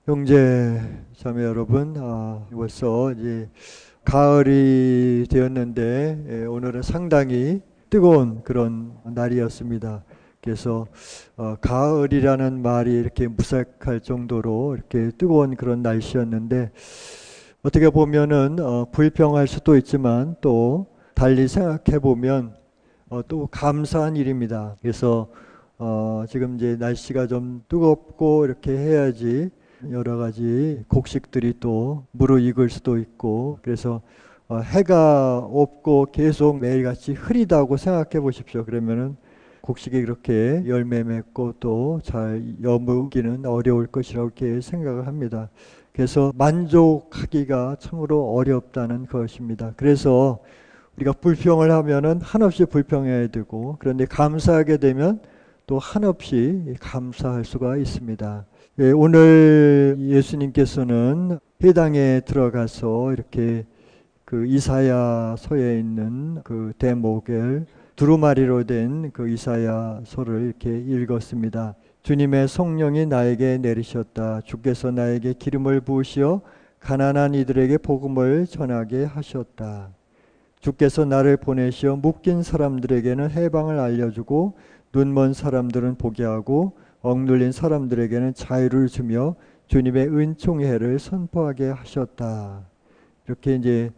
형제 자매 여러분, 벌써 이제 가을이 되었는데 오늘은 상당히 뜨거운 그런 날이었습니다. 그래서 가을이라는 말이 이렇게 무색할 정도로 이렇게 뜨거운 그런 날씨였는데, 어떻게 보면은 불평할 수도 있지만 또 달리 생각해 보면 또 감사한 일입니다. 그래서 지금 이제 날씨가 좀 뜨겁고 이렇게 해야지 여러 가지 곡식들이 또 무르익을 수도 있고, 그래서 해가 없고 계속 매일같이 흐리다고 생각해 보십시오. 그러면은 곡식이 그렇게 열매 맺고 또 잘 여무기는 어려울 것이라고 이렇게 생각을 합니다. 그래서 만족하기가 참으로 어렵다는 것입니다. 그래서 우리가 불평을 하면은 한없이 불평해야 되고, 그런데 감사하게 되면 또 한없이 감사할 수가 있습니다. 오늘 예수님께서는 회당에 들어가서 이렇게 그 이사야서에 있는 그 대목을 두루마리로 된 그 이사야서를 이렇게 읽었습니다. 주님의 성령이 나에게 내리셨다. 주께서 나에게 기름을 부으시어 가난한 이들에게 복음을 전하게 하셨다. 주께서 나를 보내시어 묶인 사람들에게는 해방을 알려주고 눈먼 사람들은 보게 하고 억눌린 사람들에게는 자유를 주며 주님의 은총의 해를 선포하게 하셨다. 이렇게 이제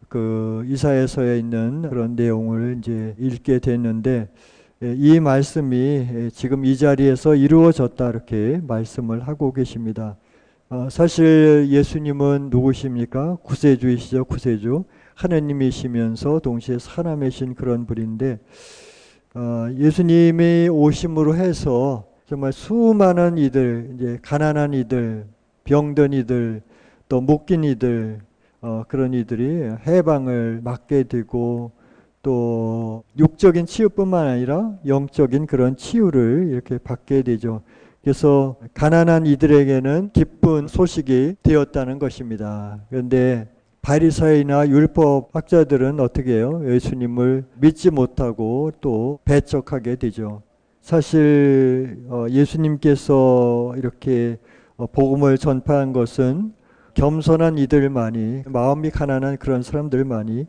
그 이사야서에 있는 그런 내용을 이제 읽게 됐는데, 이 말씀이 지금 이 자리에서 이루어졌다 이렇게 말씀을 하고 계십니다. 사실 예수님은 누구십니까? 구세주이시죠. 구세주. 하느님이시면서 동시에 사람이신 그런 분인데, 예수님이 오심으로 해서 정말 수많은 이들, 이제 가난한 이들, 병든 이들, 또 묶인 이들, 그런 이들이 해방을 맞게 되고, 또 육적인 치유뿐만 아니라 영적인 그런 치유를 이렇게 받게 되죠. 그래서 가난한 이들에게는 기쁜 소식이 되었다는 것입니다. 그런데 바리새인이나 율법 학자들은 어떻게 해요? 예수님을 믿지 못하고 또 배척하게 되죠. 사실 예수님께서 이렇게 복음을 전파한 것은 겸손한 이들만이, 마음이 가난한 그런 사람들만이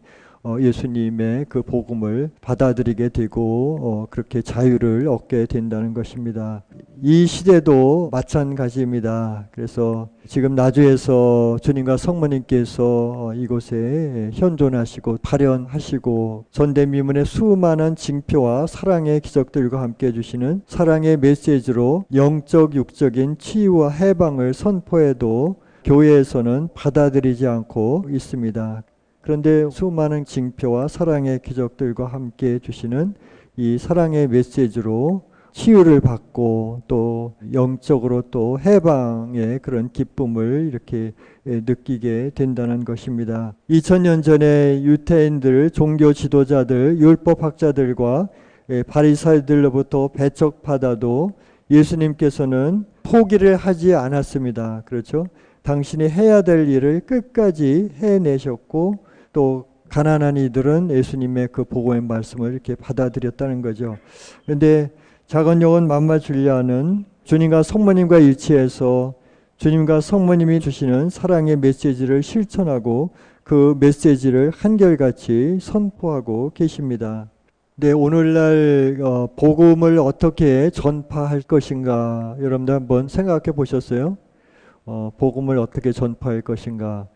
예수님의 그 복음을 받아들이게 되고 그렇게 자유를 얻게 된다는 것입니다. 이 시대도 마찬가지입니다. 그래서 지금 나주에서 주님과 성모님께서 이곳에 현존하시고 발현하시고 전대미문의 수많은 징표와 사랑의 기적들과 함께 해주시는 사랑의 메시지로 영적 육적인 치유와 해방을 선포해도 교회에서는 받아들이지 않고 있습니다. 그런데 수많은 징표와 사랑의 기적들과 함께 해주시는 이 사랑의 메시지로 치유를 받고 또 영적으로 또 해방의 그런 기쁨을 이렇게 느끼게 된다는 것입니다. 2000년 전에 유대인들, 종교 지도자들, 율법학자들과 바리새인들로부터 배척받아도 예수님께서는 포기를 하지 않았습니다. 그렇죠? 당신이 해야 될 일을 끝까지 해내셨고, 또 가난한 이들은 예수님의 그 복음의 말씀을 이렇게 받아들였다는 거죠. 그런데 작은 영혼 맘마 줄리아는 주님과 성모님과 일치해서 주님과 성모님이 주시는 사랑의 메시지를 실천하고 그 메시지를 한결같이 선포하고 계십니다. 네, 오늘날 복음을 어떻게 전파할 것인가, 여러분들 한번 생각해 보셨어요? 복음을 어떻게 전파할 것인가.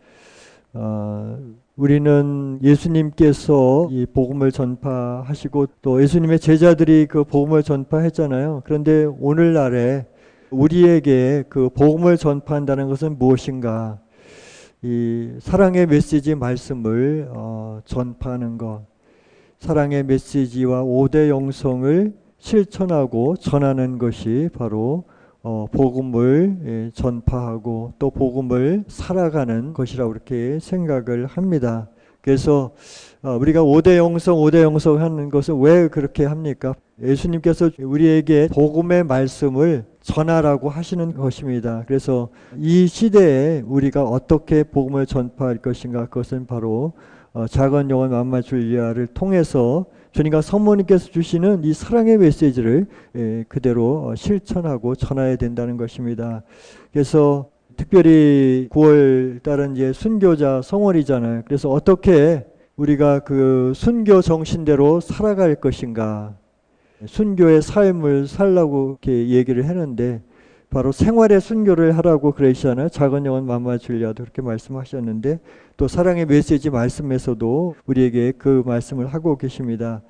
우리는 예수님께서 이 복음을 전파하시고 또 예수님의 제자들이 그 복음을 전파했잖아요. 그런데 오늘날에 우리에게 그 복음을 전파한다는 것은 무엇인가? 이 사랑의 메시지 말씀을 전파하는 것, 사랑의 메시지와 5대 영성을 실천하고 전하는 것이 바로 복음을 전파하고 또 복음을 살아가는 것이라고 이렇게 생각을 합니다. 그래서 우리가 5대 영성 하는 것은 왜 그렇게 합니까? 예수님께서 우리에게 복음의 말씀을 전하라고 하시는 것입니다. 그래서 이 시대에 우리가 어떻게 복음을 전파할 것인가, 그것은 바로 작은 영혼 맘마 줄리아를 통해서 주님과 성모님께서 주시는 이 사랑의 메시지를 그대로 실천하고 전해야 된다는 것입니다. 그래서 특별히 9월 달은 이제 순교자 성월이잖아요. 그래서 어떻게 우리가 그 순교 정신대로 살아갈 것인가, 순교의 삶을 살라고 이렇게 얘기를 했는데 바로 생활의 순교를 하라고 그러시잖아요. 작은 영혼 만마 줄리아도 그렇게 말씀하셨는데 또 사랑의 메시지 말씀에서도 우리에게 그 말씀을 하고 계십니다.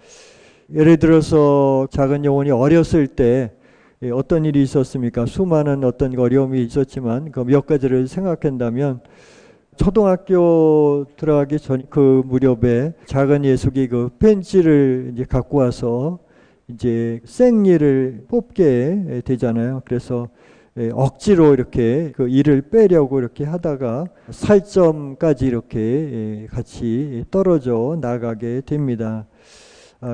예를 들어서 작은 영혼이 어렸을 때 어떤 일이 있었습니까? 수많은 어떤 어려움이 있었지만 그 몇 가지를 생각한다면 초등학교 들어가기 전 그 무렵에 작은 예숙이 그 펜치를 이제 갖고 와서 이제 생리를 뽑게 되잖아요. 그래서 억지로 이렇게 그 이를 빼려고 이렇게 하다가 살점까지 이렇게 같이 떨어져 나가게 됩니다.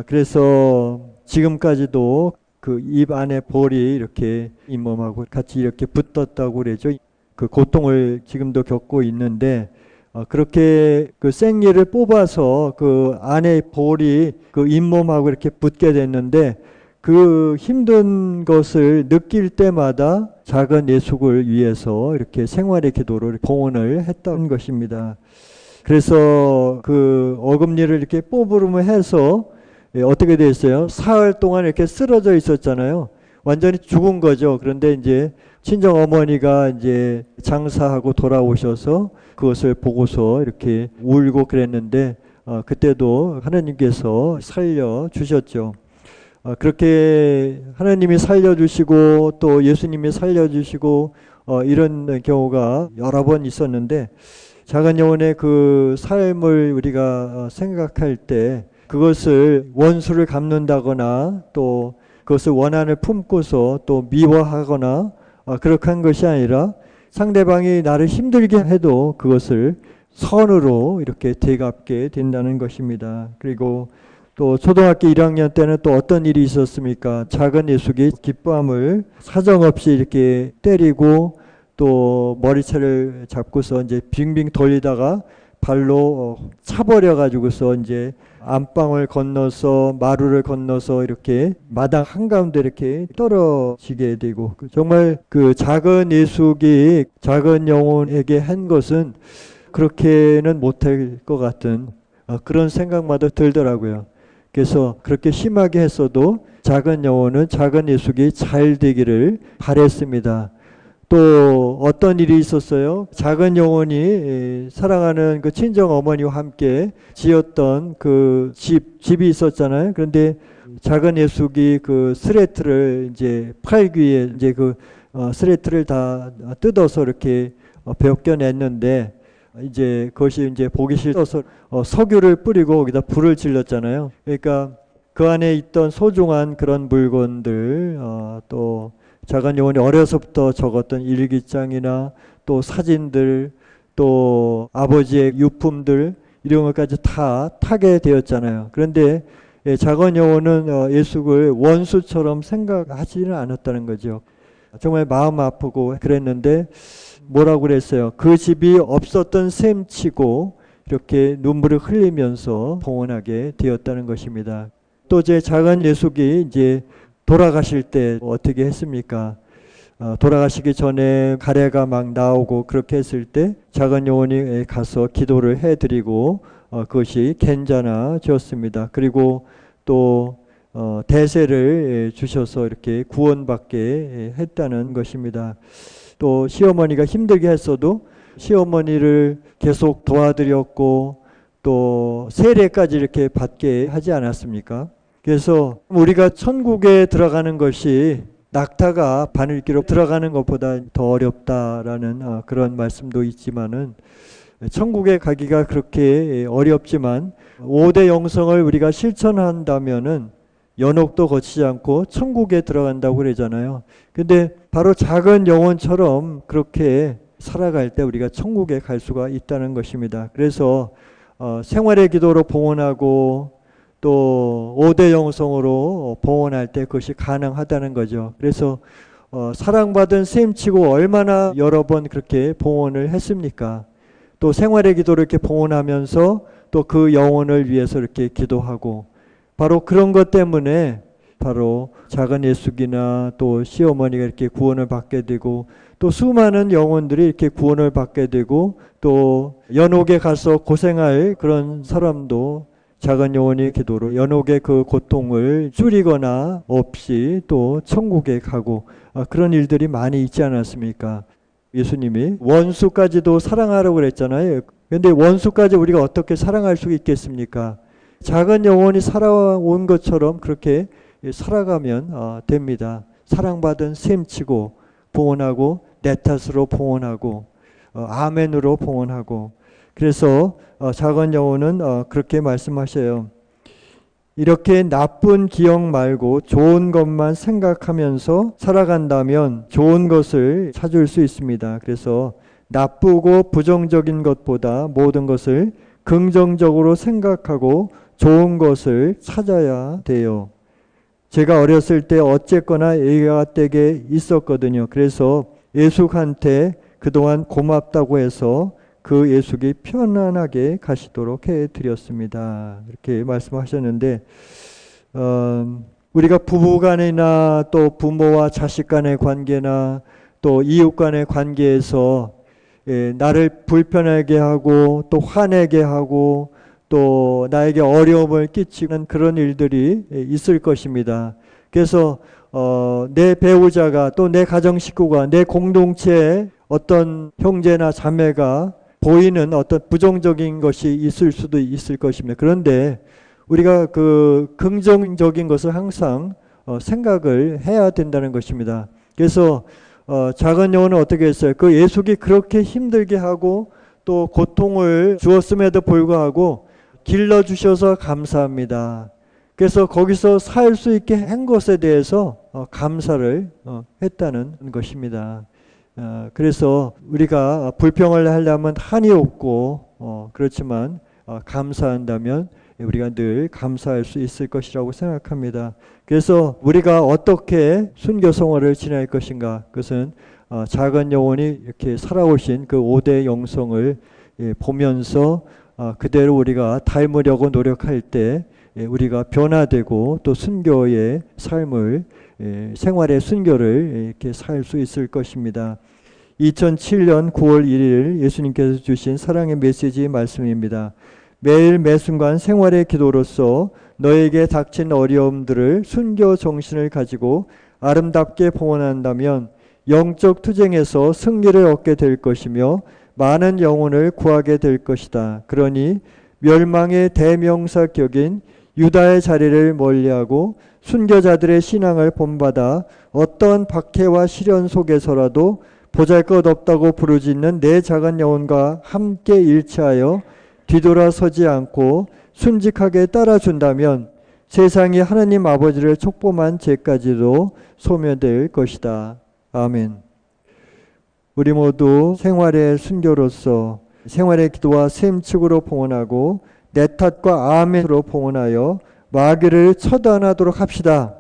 그래서 지금까지도 그 입 안에 볼이 이렇게 잇몸하고 같이 이렇게 붙었다고 그러죠. 그 고통을 지금도 겪고 있는데 그렇게 그 생리를 뽑아서 그 안에 볼이 그 잇몸하고 이렇게 붙게 됐는데 그 힘든 것을 느낄 때마다 작은 예숙을 위해서 이렇게 생활의 기도로 봉헌을 했던 것입니다. 그래서 그 어금니를 이렇게 뽑으면 해서 어떻게 됐어요? 사흘 동안 이렇게 쓰러져 있었잖아요. 완전히 죽은 거죠. 그런데 이제 친정 어머니가 이제 장사하고 돌아오셔서 그것을 보고서 이렇게 울고 그랬는데 그때도 하나님께서 살려 주셨죠. 그렇게 하나님이 살려주시고 또 예수님이 살려주시고 이런 경우가 여러 번 있었는데 작은 영혼의 그 삶을 우리가 생각할 때 그것을 원수를 갚는다거나 또 그것을 원한을 품고서 또 미워하거나 그렇게 한 것이 아니라 상대방이 나를 힘들게 해도 그것을 선으로 이렇게 되갚게 된다는 것입니다. 그리고 또 초등학교 1학년 때는 또 어떤 일이 있었습니까? 작은 예숙이 깃밤을 사정없이 이렇게 때리고 또 머리채를 잡고서 이제 빙빙 돌리다가 발로 차버려 가지고서 이제 안방을 건너서 마루를 건너서 이렇게 마당 한가운데 이렇게 떨어지게 되고 정말 그 작은 예숙이 작은 영혼에게 한 것은 그렇게는 못할 것 같은 그런 생각마다 들더라고요. 그래서 그렇게 심하게 했어도 작은 영혼은 작은 예숙이 잘 되기를 바랬습니다. 또 어떤 일이 있었어요? 작은 영혼이 사랑하는 그 친정 어머니와 함께 지었던 그 집이 있었잖아요. 그런데 작은 예숙이 그 스레트를 이제 팔귀에 이제 그 스레트를 다 뜯어서 이렇게 벗겨냈는데 이제 그것이 이제 보기 싫어서 석유를 뿌리고 거기다 불을 질렀잖아요. 그러니까 그 안에 있던 소중한 그런 물건들 또 작은 영혼이 어려서부터 적었던 일기장이나 또 사진들 또 아버지의 유품들 이런 것까지 다 타게 되었잖아요. 그런데 작은 영혼은 예숙을 원수처럼 생각하지는 않았다는 거죠. 정말 마음 아프고 그랬는데 뭐라고 그랬어요? 그 집이 없었던 셈치고 이렇게 눈물을 흘리면서 봉헌하게 되었다는 것입니다. 또 제 작은 예숙이 이제 돌아가실 때 어떻게 했습니까? 돌아가시기 전에 가래가 막 나오고 그렇게 했을 때 작은 영혼이 가서 기도를 해드리고 그것이 괜찮아졌습니다. 그리고 또 대세를 주셔서 이렇게 구원받게 했다는 것입니다. 또 시어머니가 힘들게 했어도 시어머니를 계속 도와드렸고 또 세례까지 이렇게 받게 하지 않았습니까? 그래서 우리가 천국에 들어가는 것이 낙타가 바늘기로 들어가는 것보다 더 어렵다라는 그런 말씀도 있지만은 천국에 가기가 그렇게 어렵지만 5대 영성을 우리가 실천한다면은 연옥도 거치지 않고 천국에 들어간다고 그러잖아요. 근데 바로 작은 영혼처럼 그렇게 살아갈 때 우리가 천국에 갈 수가 있다는 것입니다. 그래서 생활의 기도로 봉헌하고 또 5대 영성으로 봉헌할 때 그것이 가능하다는 거죠. 그래서 사랑받은 셈치고 얼마나 여러 번 그렇게 봉헌을 했습니까? 또 생활의 기도를 이렇게 봉헌하면서 또 그 영혼을 위해서 이렇게 기도하고 바로 그런 것 때문에 전파로 작은 예숙이나 또 시어머니가 이렇게 구원을 받게 되고 또 수많은 영혼들이 이렇게 구원을 받게 되고 또 연옥에 가서 고생할 그런 사람도 작은 영혼의 기도로 연옥의 그 고통을 줄이거나 없이 또 천국에 가고 그런 일들이 많이 있지 않았습니까? 예수님이 원수까지도 사랑하라고 그랬잖아요. 그런데 원수까지 우리가 어떻게 사랑할 수 있겠습니까? 작은 영혼이 살아온 것처럼 그렇게 살아가면 됩니다. 사랑받은 셈치고 봉헌하고 내 탓으로 봉헌하고 아멘으로 봉헌하고 그래서 작은 영혼은 그렇게 말씀하셔요. 이렇게 나쁜 기억 말고 좋은 것만 생각하면서 살아간다면 좋은 것을 찾을 수 있습니다. 그래서 나쁘고 부정적인 것보다 모든 것을 긍정적으로 생각하고 좋은 것을 찾아야 돼요. 제가 어렸을 때 어쨌거나 애가 댁에 있었거든요. 그래서 예숙한테 그동안 고맙다고 해서 그 예숙이 편안하게 가시도록 해드렸습니다. 이렇게 말씀하셨는데 우리가 부부간이나 또 부모와 자식 간의 관계나 또 이웃 간의 관계에서 나를 불편하게 하고 또 화내게 하고 또 나에게 어려움을 끼치는 그런 일들이 있을 것입니다. 그래서 내 배우자가 또 내 가정 식구가 내 공동체에 어떤 형제나 자매가 보이는 어떤 부정적인 것이 있을 수도 있을 것입니다. 그런데 우리가 그 긍정적인 것을 항상 생각을 해야 된다는 것입니다. 그래서 작은 영혼은 어떻게 했어요? 그 예수가 그렇게 힘들게 하고 또 고통을 주었음에도 불구하고 길러주셔서 감사합니다. 그래서 거기서 살 수 있게 한 것에 대해서 감사를 했다는 것입니다. 그래서 우리가 불평을 하려면 한이 없고 그렇지만 감사한다면 우리가 늘 감사할 수 있을 것이라고 생각합니다. 그래서 우리가 어떻게 순교 생활을 지낼 것인가, 그것은 작은 영혼이 이렇게 살아오신 그 5대 영성을 보면서 그대로 우리가 닮으려고 노력할 때 우리가 변화되고 또 순교의 삶을 생활의 순교를 이렇게 살 수 있을 것입니다. 2007년 9월 1일 예수님께서 주신 사랑의 메시지 말씀입니다. 매일 매순간 생활의 기도로서 너에게 닥친 어려움들을 순교 정신을 가지고 아름답게 봉헌한다면 영적 투쟁에서 승리를 얻게 될 것이며 많은 영혼을 구하게 될 것이다. 그러니 멸망의 대명사격인 유다의 자리를 멀리하고 순교자들의 신앙을 본받아 어떤 박해와 시련 속에서라도 보잘것없다고 부르짖는 내 작은 영혼과 함께 일치하여 뒤돌아서지 않고 순직하게 따라준다면 세상이 하나님 아버지를 촉범한 죄까지도 소멸될 것이다. 아멘. 우리 모두 생활의 순교로서 생활의 기도와 셈축으로 봉헌하고 내 탓과 아멘으로 봉헌하여 마귀를 처단하도록 합시다.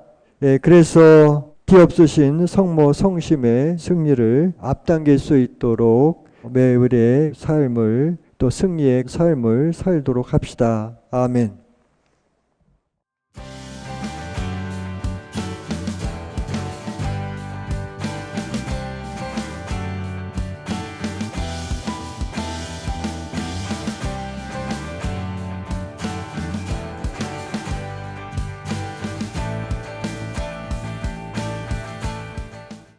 그래서 뒤없으신 성모 성심의 승리를 앞당길 수 있도록 매일의 삶을 또 승리의 삶을 살도록 합시다. 아멘.